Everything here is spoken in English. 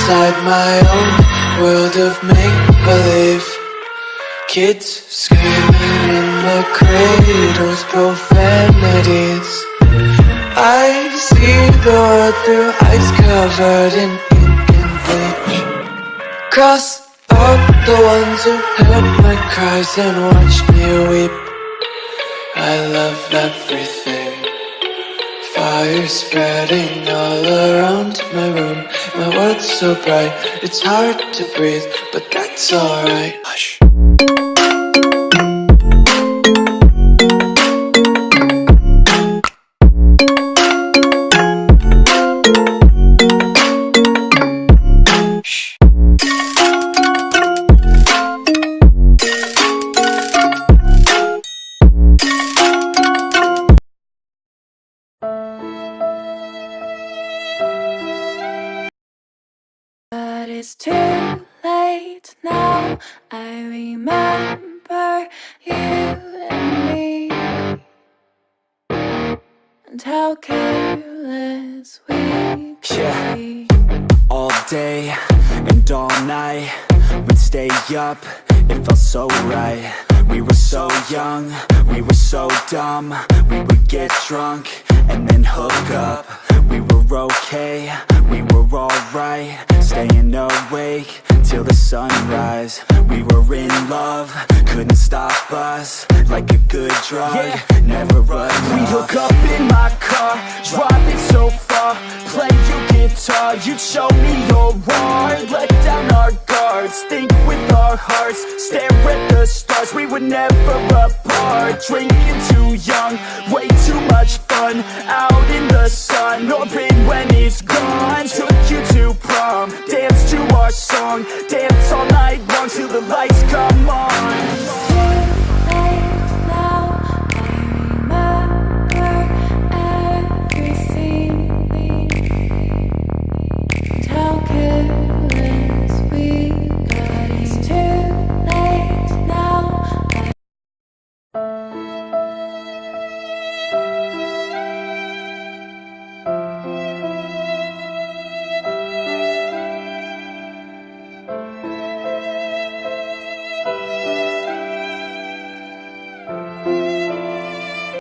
inside my own world of make-believe. Kids screaming in the cradles, profanities. I see the world through eyes covered in ink and bleach. Cross out the ones who heard my cries and watched me weep. I love everything. Fire spreading all around my room. My world's so bright, it's hard to breathe, but that's alright. Hush. But it's too late now. I remember you and me, and how careless we could be. All day and all night, we'd stay up, it felt so right. We were so young, we were so dumb. We would get drunk and then hook up. We were okay, we were alright, staying awake till the sunrise. We were in love, couldn't stop us, like a good drug, never enough. We'd hook up in my car, driving so far, play your guitar, you'd show me your art. Let down our guards, think with our hearts, stare at the stars. We were never apart, drinking too young, way too much fun, out in the sun, orbit when it's gone. Took you to prom, dance to our song, dance all night long till the lights come